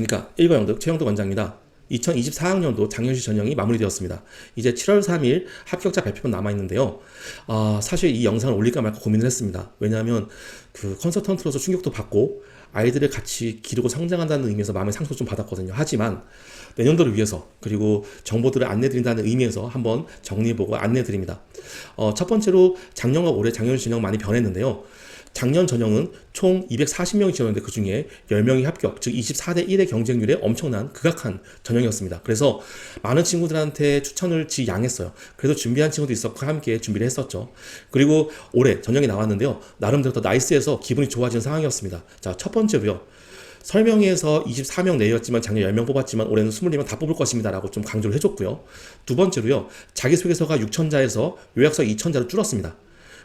안녕하십니까. 1과 영덕 최영덕 원장입니다. 2024학년도 장현시 전형이 마무리되었습니다. 이제 7월 3일 합격자 발표만 남아있는데요. 사실 이 영상을 올릴까 말까 고민을 했습니다. 왜냐하면 그 컨설턴트로서 충격도 받고 아이들을 같이 기르고 성장한다는 의미에서 마음의 상처도 좀 받았거든요. 하지만 내년도를 위해서 그리고 정보들을 안내드린다는 의미에서 한번 정리해보고 안내드립니다. 첫 번째로 작년과 올해 장현시 전형 많이 변했는데요. 작년 전형은 총 240명이 지원했는데 그 중에 10명이 합격, 즉 24대 1의 경쟁률에 엄청난 극악한 전형이었습니다. 그래서 많은 친구들한테 추천을 지양했어요. 그래서 준비한 친구도 있었고 함께 준비를 했었죠. 그리고 올해 전형이 나왔는데요. 나름대로 더 나이스해서 기분이 좋아지는 상황이었습니다. 자, 첫 번째로요. 설명회에서 24명 내였지만 작년 10명 뽑았지만 올해는 24명 다 뽑을 것입니다 라고 좀 강조를 해줬고요. 두 번째로요. 자기소개서가 6천자에서 요약서 2천자로 줄었습니다.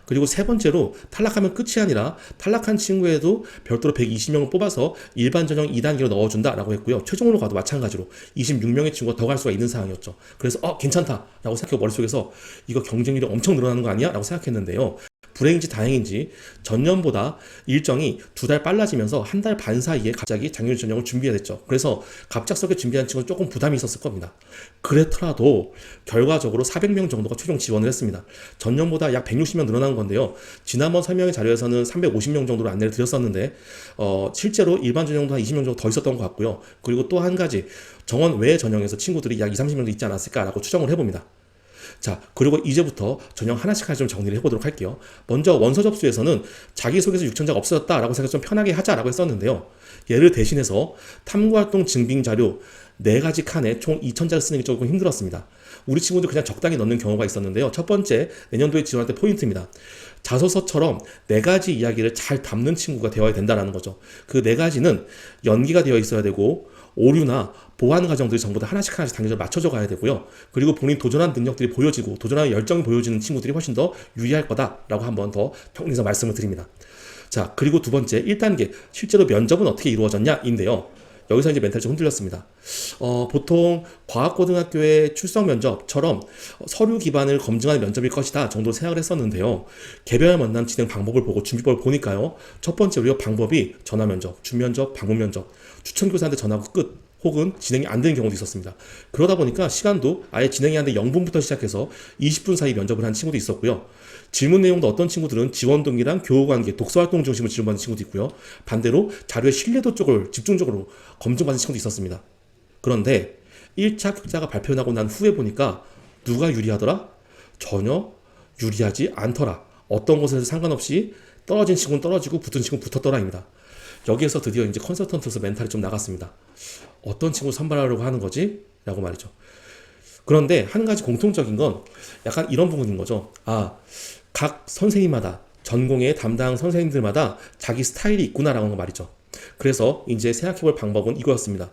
그리고 세 번째로 탈락하면 끝이 아니라 탈락한 친구에도 별도로 120명을 뽑아서 일반 전형 2단계로 넣어준다라고 했고요. 최종으로 가도 마찬가지로 26명의 친구가 더 갈 수가 있는 상황이었죠. 그래서 괜찮다라고 생각하고 머릿속에서 이거 경쟁률이 엄청 늘어나는 거 아니야? 라고 생각했는데요. 불행인지 다행인지 전년보다 일정이 2달 빨라지면서 1달 반 사이에 갑자기 장현시 전형을 준비해야 됐죠. 그래서 갑작스럽게 준비한 친구는 조금 부담이 있었을 겁니다. 그렇더라도 결과적으로 400명 정도가 최종 지원을 했습니다. 전년보다 약 160명 늘어난 건데요. 지난번 설명회 자료에서는 350명 정도로 안내를 드렸었는데 실제로 일반 전형도 한 20명 정도 더 있었던 것 같고요. 그리고 또 한 가지 정원 외 전형에서 친구들이 약 20, 30명도 있지 않았을까라고 추정을 해봅니다. 자, 그리고 이제부터 전형 하나씩 좀 정리를 해보도록 할게요. 먼저 원서 접수에서는 자기소개서 6천자가 없어졌다라고 생각해서 좀 편하게 하자라고 했었는데요. 얘를 대신해서 탐구활동 증빙자료 4가지 칸에 총 2천자를 쓰는 게 조금 힘들었습니다. 우리 친구들 그냥 적당히 넣는 경우가 있었는데요. 첫 번째, 내년도에 지원할 때 포인트입니다. 자소서처럼 4가지 이야기를 잘 담는 친구가 되어야 된다는 거죠. 그 4가지는 연기가 되어 있어야 되고 오류나 보완 과정들이 전부 다 하나씩 단계적으로 맞춰져 가야 되고요. 그리고 본인 도전한 능력들이 보여지고 도전한 열정이 보여지는 친구들이 훨씬 더 유리할 거다라고 한번 더 정리해서 말씀을 드립니다. 자, 그리고 두 번째 1단계 실제로 면접은 어떻게 이루어졌냐인데요. 여기서 이제 멘탈이 좀 흔들렸습니다. 보통 과학고등학교의 출석 면접처럼 서류 기반을 검증하는 면접일 것이다 정도로 생각을 했었는데요. 개별 만남 진행 방법을 보고 준비법을 보니까요. 첫 번째로 방법이 전화 면접, 준면접, 방문 면접, 추천교사한테 전화하고 끝. 혹은 진행이 안 되는 경우도 있었습니다. 그러다 보니까 시간도 아예 진행이 안 돼 0분부터 시작해서 20분 사이 면접을 한 친구도 있었고요. 질문 내용도 어떤 친구들은 지원 동기랑 교우 관계, 독서 활동 중심으로 질문받는 친구도 있고요. 반대로 자료의 신뢰도 쪽을 집중적으로 검증받는 친구도 있었습니다. 그런데 1차 합격자가 발표나고 난 후에 보니까 누가 유리하더라? 전혀 유리하지 않더라. 어떤 곳에서 상관없이 떨어진 친구는 떨어지고 붙은 친구는 붙었더라입니다. 여기에서 드디어 이제 컨설턴트로서 멘탈이 좀 나갔습니다. 어떤 친구 선발하려고 하는 거지? 라고 말이죠. 그런데 한 가지 공통적인 건 약간 이런 부분인 거죠. 각 선생님마다 전공의 담당 선생님들마다 자기 스타일이 있구나라는 거 말이죠. 그래서 이제 생각해볼 방법은 이거였습니다.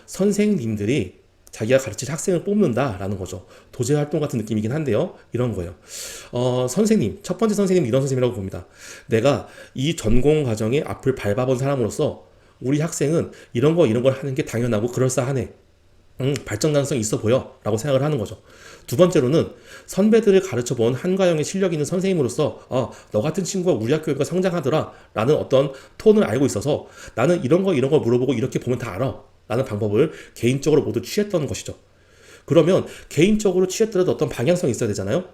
선생님들이 자기가 가르칠 학생을 뽑는다라는 거죠. 도제활동 같은 느낌이긴 한데요. 이런 거예요. 선생님, 첫 번째 선생님은 이런 선생님이라고 봅니다. 내가 이 전공 과정의 앞을 밟아본 사람으로서 우리 학생은 이런 걸 하는 게 당연하고 그럴싸하네. 발전 가능성이 있어 보여 라고 생각을 하는 거죠. 두 번째로는 선배들을 가르쳐본 한과형의 실력 있는 선생님으로서 너 같은 친구가 우리 학교가 성장하더라 라는 어떤 톤을 알고 있어서 나는 이런 거 물어보고 이렇게 보면 다 알아 라는 방법을 개인적으로 모두 취했던 것이죠. 그러면 개인적으로 취했더라도 어떤 방향성이 있어야 되잖아요.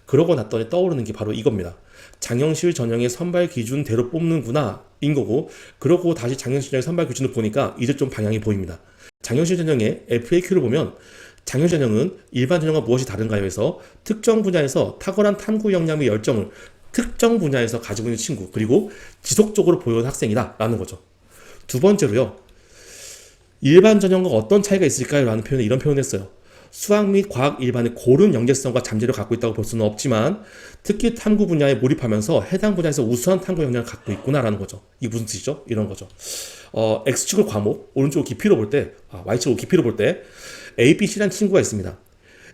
그러고 났더니 떠오르는 게 바로 이겁니다. 장영실 전형의 선발 기준대로 뽑는구나 인 거고, 그러고 다시 장영실 전형의 선발 기준을 보니까 이제 좀 방향이 보입니다. 장영실 전형의 FAQ를 보면 장영실 전형은 일반 전형과 무엇이 다른가요? 해서 특정 분야에서 탁월한 탐구 역량의 열정을 특정 분야에서 가지고 있는 친구, 그리고 지속적으로 보여온 학생이다 라는 거죠. 두 번째로요. 일반 전형과 어떤 차이가 있을까요? 라는 표현에 이런 표현을 했어요. 수학 및 과학 일반의 고른 연계성과 잠재력을 갖고 있다고 볼 수는 없지만 특히 탐구 분야에 몰입하면서 해당 분야에서 우수한 탐구 역량을 갖고 있구나라는 거죠. 이게 무슨 뜻이죠? 이런 거죠. X축을 과목, 오른쪽을 깊이로 볼 때, Y축을 깊이로 볼 때 A, B, C라는 친구가 있습니다.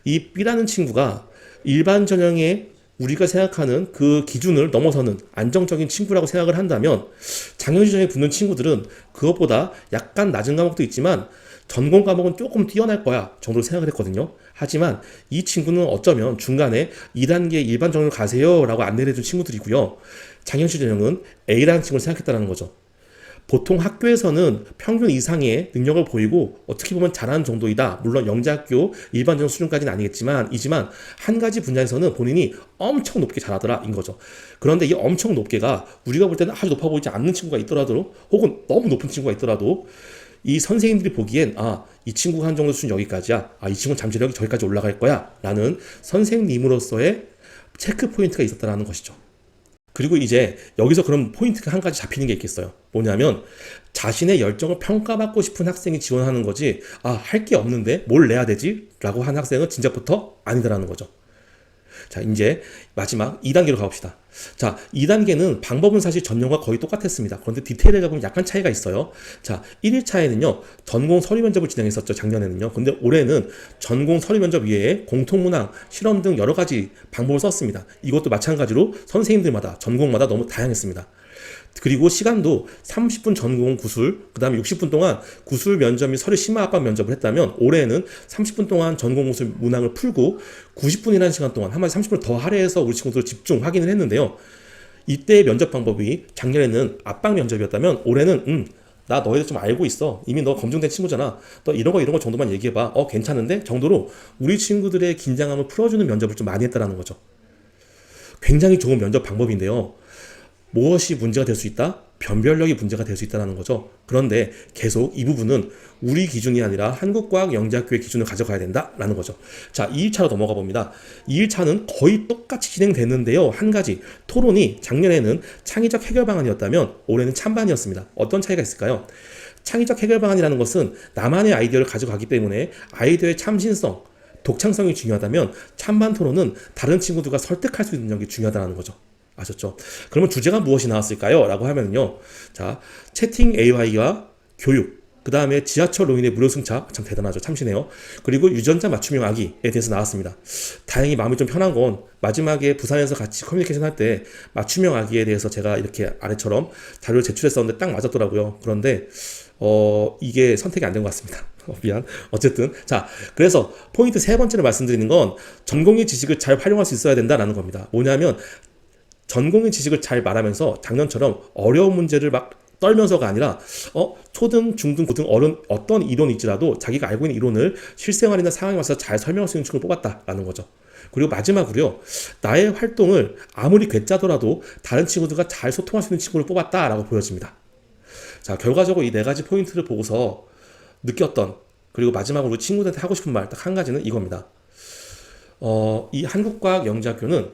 이 B라는 친구가 일반 전형의 우리가 생각하는 그 기준을 넘어서는 안정적인 친구라고 생각을 한다면 장현시 전형에 붙는 친구들은 그것보다 약간 낮은 과목도 있지만 전공 과목은 조금 뛰어날 거야 정도로 생각을 했거든요. 하지만 이 친구는 어쩌면 중간에 2단계 일반 전형을 가세요 라고 안내를 해준 친구들이고요. 장현시 전형은 A라는 친구를 생각했다는 거죠. 보통 학교에서는 평균 이상의 능력을 보이고 어떻게 보면 잘하는 정도이다. 물론 영재학교 일반적 수준까지는 아니겠지만 한 가지 분야에서는 본인이 엄청 높게 잘하더라 인 거죠. 그런데 이 엄청 높게가 우리가 볼 때는 아주 높아 보이지 않는 친구가 있더라도 혹은 너무 높은 친구가 있더라도 이 선생님들이 보기엔 이 친구가 한 정도 수준 여기까지야. 이 친구는 잠재력이 저기까지 올라갈 거야. 라는 선생님으로서의 체크 포인트가 있었다는 것이죠. 그리고 이제 여기서 그런 포인트가 한 가지 잡히는 게 있겠어요. 뭐냐면 자신의 열정을 평가받고 싶은 학생이 지원하는 거지 할 게 없는데 뭘 내야 되지? 라고 한 학생은 진작부터 아니다라는 거죠. 자, 이제 마지막 2단계로 가봅시다. 자, 2단계는 방법은 사실 전년과 거의 똑같았습니다. 그런데 디테일에 가보면 약간 차이가 있어요. 자, 1일차에는요, 전공 서류 면접을 진행했었죠, 작년에는요. 근데 올해는 전공 서류 면접 외에 공통문항, 실험 등 여러 가지 방법을 썼습니다. 이것도 마찬가지로 선생님들마다, 전공마다 너무 다양했습니다. 그리고 시간도 30분 전공 구술, 그 다음에 60분 동안 구술 면접 및 서류 심화 압박 면접을 했다면 올해는 30분 동안 전공 구술 문항을 풀고 90분이라는 시간 동안 한마디 30분을 더 할애해서 우리 친구들 집중 확인을 했는데요. 이때의 면접 방법이 작년에는 압박 면접이었다면 올해는 나 너희들 좀 알고 있어. 이미 너 검증된 친구잖아. 너 이런 거 정도만 얘기해봐. 괜찮은데? 정도로 우리 친구들의 긴장감을 풀어주는 면접을 좀 많이 했다라는 거죠. 굉장히 좋은 면접 방법인데요. 무엇이 문제가 될 수 있다? 변별력이 문제가 될 수 있다는 거죠. 그런데 계속 이 부분은 우리 기준이 아니라 한국과학영재학교의 기준을 가져가야 된다라는 거죠. 자, 2일차로 넘어가 봅니다. 2일차는 거의 똑같이 진행됐는데요. 한 가지, 토론이 작년에는 창의적 해결 방안이었다면 올해는 찬반이었습니다. 어떤 차이가 있을까요? 창의적 해결 방안이라는 것은 나만의 아이디어를 가져가기 때문에 아이디어의 참신성, 독창성이 중요하다면 찬반 토론은 다른 친구들과 설득할 수 있는 능력이 중요하다는 거죠. 아셨죠? 그러면 주제가 무엇이 나왔을까요? 라고 하면요. 자, 채팅 AI와 교육, 그 다음에 지하철 노인의 무료 승차, 참 대단하죠. 참신해요. 그리고 유전자 맞춤형 아기에 대해서 나왔습니다. 다행히 마음이 좀 편한 건 마지막에 부산에서 같이 커뮤니케이션 할 때 맞춤형 아기에 대해서 제가 이렇게 아래처럼 자료를 제출했었는데 딱 맞았더라고요. 그런데 이게 선택이 안 된 것 같습니다. 미안. 어쨌든 자, 그래서 포인트 세 번째로 말씀드리는 건 전공의 지식을 잘 활용할 수 있어야 된다라는 겁니다. 뭐냐면 전공의 지식을 잘 말하면서 작년처럼 어려운 문제를 막 떨면서가 아니라 초등, 중등, 고등 어떤 이론일지라도 자기가 알고 있는 이론을 실생활이나 상황에 맞서 잘 설명할 수 있는 친구를 뽑았다라는 거죠. 그리고 마지막으로요. 나의 활동을 아무리 괴짜더라도 다른 친구들과 잘 소통할 수 있는 친구를 뽑았다라고 보여집니다. 자, 결과적으로 이 네 가지 포인트를 보고서 느꼈던, 그리고 마지막으로 우리 친구들한테 하고 싶은 말 딱 한 가지는 이겁니다. 이 한국과학영재학교는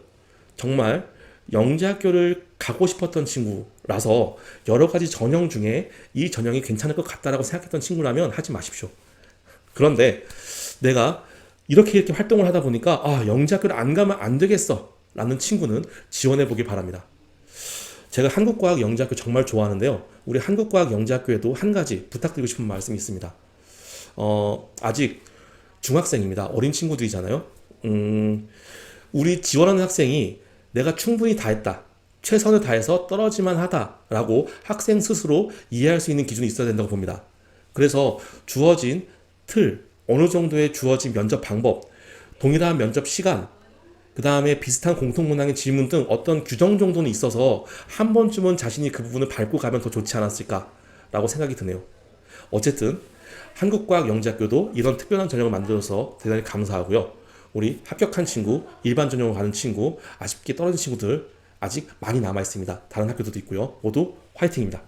정말 영재학교를 가고 싶었던 친구라서 여러 가지 전형 중에 이 전형이 괜찮을 것 같다라고 생각했던 친구라면 하지 마십시오. 그런데 내가 이렇게 활동을 하다 보니까 영재학교를 안 가면 안 되겠어 라는 친구는 지원해 보길 바랍니다. 제가 한국과학영재학교 정말 좋아하는데요. 우리 한국과학영재학교에도 한 가지 부탁드리고 싶은 말씀이 있습니다. 아직 중학생입니다. 어린 친구들이잖아요. 우리 지원하는 학생이 내가 충분히 다 했다, 최선을 다해서 떨어지만 하다라고 학생 스스로 이해할 수 있는 기준이 있어야 된다고 봅니다. 그래서 주어진 틀, 어느 정도의 주어진 면접 방법, 동일한 면접 시간, 그 다음에 비슷한 공통문항의 질문 등 어떤 규정 정도는 있어서 한 번쯤은 자신이 그 부분을 밟고 가면 더 좋지 않았을까라고 생각이 드네요. 어쨌든 한국과학영재학교도 이런 특별한 전형을 만들어서 대단히 감사하고요. 우리 합격한 친구, 일반 전형으로 가는 친구, 아쉽게 떨어진 친구들 아직 많이 남아있습니다. 다른 학교들도 있고요. 모두 화이팅입니다.